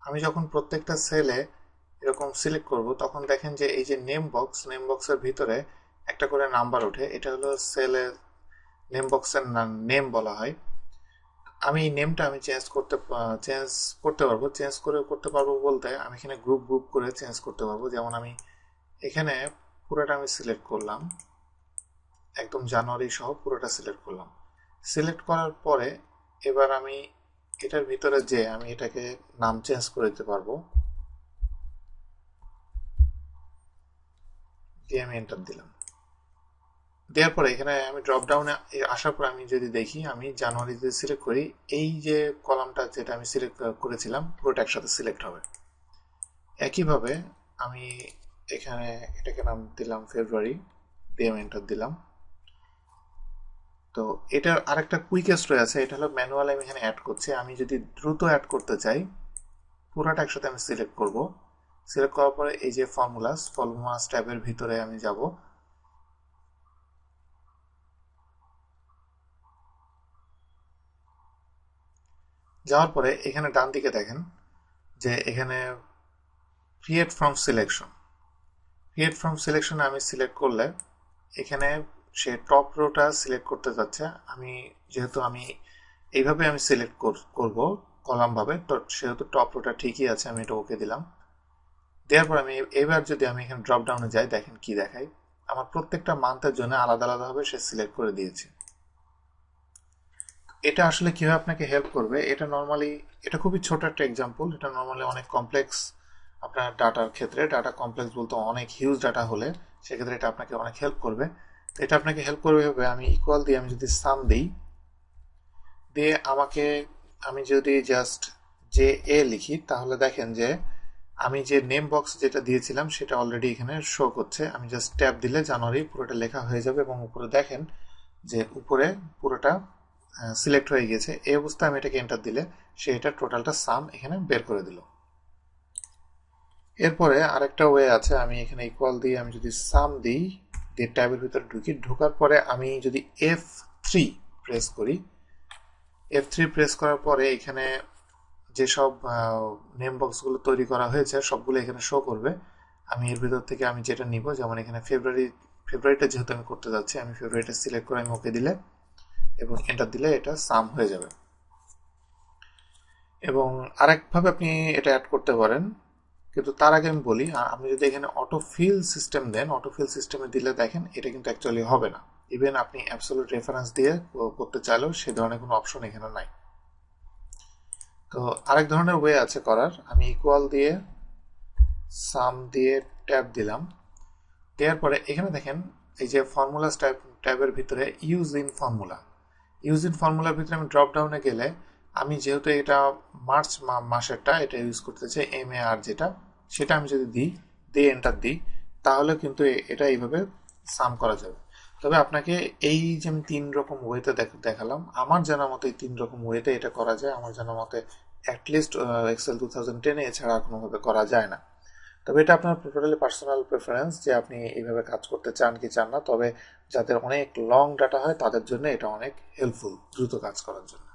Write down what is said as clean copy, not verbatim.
আমি যখন প্রত্যেকটা সেলে এরকম সিলেক্ট করব তখন দেখেন যে এই যে নেম বক্সের ভিতরে একটা করে নাম্বার ওঠে, এটা হলো সেলের নেম বক্সের নেম বলা হয়। আমি এই নেমটা আমি চেঞ্জ করতে পারবো। চেঞ্জ করে করতে পারবো বলতে আমি এখানে গ্রুপ গ্রুপ করে চেঞ্জ করতে পারবো। যেমন আমি এখানে পুরোটা আমি সিলেক্ট করলাম, একদম জানুয়ারি সহ পুরোটা সিলেক্ট করলাম। সিলেক্ট করার পরে এবার আমি এটার ভিতরে যে আমি এটাকে নাম চেঞ্জ করে দিতে পারবো, দিয়ে আমি এন্টার দিলাম। দেওয়ার পরে এখানে আমি ড্রপ ডাউনে আসার পর আমি যদি দেখি, আমি জানুয়ারিতে সিলেক্ট করি, এই যে কলামটা যেটা আমি সিলেক্ট করেছিলাম পুরোটা একসাথে সিলেক্ট হবে। একইভাবে আমি এখানে এটাকে নাম দিলাম ফেব্রুয়ারি, দিয়ে আমি এন্টার দিলাম। তো এটার আরেকটা কুইকেস্ট ওয়ে আছে, এটা হলো ম্যানুয়ালি আমি এখানে অ্যাড করছি। আমি যদি দ্রুত অ্যাড করতে চাই পুরোটা একসাথে আমি সিলেক্ট করব। সিলেক্ট করার পরে এই যে ফর্মুলাস ট্যাবের ভিতরে আমি যাব। যাওয়ার পরে এখানে ডান দিকে দেখেন যে এখানে create from selection, create from সিলেকশনে আমি সিলেক্ট করলে এখানে সে টপ রোটা সিলেক্ট করতে যাচ্ছে। আমি যেহেতু আমি এইভাবে আমি সিলেক্ট করব কলাম ভাবে, তো সেহেতু টপ রোটা ঠিকই আছে, আমি এটা ওকে দিলাম। দেওয়ার পর আমি এবার যদি আমি এখানে ড্রপ ডাউনে যাই, দেখেন কি দেখাই, আমার প্রত্যেকটা মান্থের জন্য আলাদা আলাদাভাবে সে সিলেক্ট করে দিয়েছে। এটা আসলে কিভাবে আপনাকে হেল্প করবে, এটা নর্মালি, এটা খুবই ছোট একটা এক্সাম্পল, এটা নর্মালি অনেক কমপ্লেক্স আপনার ডাটার ক্ষেত্রে, ডাটা কমপ্লেক্স বলতে অনেক হিউজ ডাটা হলে সেক্ষেত্রে এটা আপনাকে অনেক হেল্প করবে। তো এটা আপনাকে হেল্প করবে হবে, আমি ইকুয়াল দিয়ে আমি যদি সাম দিই, দিয়ে আমি যদি জাস্ট যে এ লিখি, তাহলে দেখেন যে আমি যে নেম বক্স যেটা দিয়েছিলাম সেটা অলরেডি এখানে শো করছে। আমি জাস্ট ট্যাব দিলে জানুয়ারি পুরোটা লেখা হয়ে যাবে এবং উপরে দেখেন যে উপরে পুরোটা সিলেক্ট হয়ে গেছে। এই অবস্থায় আমি এটাকে এন্টার দিলে সে এটা টোটালটা সাম এখানে বের করে দিল। এরপরে আরেকটা ওয়ে আছে, আমি এখানে ইকুয়াল দিয়ে আমি যদি সাম দিই, দিয়ে ট্যাবের ভিতরে ঢোকার পরে আমি যদি F3 প্রেস করি, F3 প্রেস করার পরে এখানে যেসব নেম বক্সগুলো তৈরি করা হয়েছে সবগুলো এখানে শো করবে। আমি এর ভিতর থেকে আমি যেটা নিব, যেমন এখানে ফেব্রুয়ারিটা যেহেতু আমি করতে যাচ্ছি, আমি ফেব্রুয়ারিটা সিলেক্ট করে আমি ওকে দিলে এবং এন্টার দিলে এটা সাম হয়ে যাবে। এবং আরেকভাবে আপনি এটা অ্যাড করতে পারেন, কিন্তু তার আগে আমি বলি, আপনি যদি এখানে অটোফিল সিস্টেম দেন, অটোফিল সিস্টেমে দিলে দেখেন এটা কিন্তু অ্যাকচুয়ালি হবে না। ইভেন আপনি অ্যাবসলিউট রেফারেন্স দিয়ে করতে চাইলেও সে ধরনের কোনো অপশন এখানে নাই। তো আরেক ধরনের ওয়ে আছে করার, আমি ইকুয়াল দিয়ে সাম দিয়ে ট্যাব দিলাম। দেওয়ার পরে এখানে দেখেন এই যে ফর্মুলাস ট্যাবের ভিতরে ইউজ ইন ফর্মুলার ভিতরে আমি ড্রপ ডাউনে গেলে, আমি যেহেতু এটা মার্চ মাসেরটা এটা ইউজ করতে চাই, MAR যেটা, সেটা আমি যদি দিয়ে এন্টার দিই, তাহলে কিন্তু এটা এইভাবে সাম করা যাবে। তবে আপনাকে এই যে আমি 3 রকম ওয়েতে দেখালাম, আমার জানা মতে এই 3 রকম ওয়েতে এটা করা যায়। আমার জানা মতে অ্যাটলিস্ট এক্সেল 2010 এছাড়া কোনোভাবে করা যায় না। তবে এটা আপনার টোটালি পার্সোনাল প্রেফারেন্স যে আপনি এইভাবে কাজ করতে চান কি চান না। তবে যাদের অনেক লং ডাটা হয় তাদের জন্য এটা অনেক হেল্পফুল দ্রুত কাজ করার জন্য।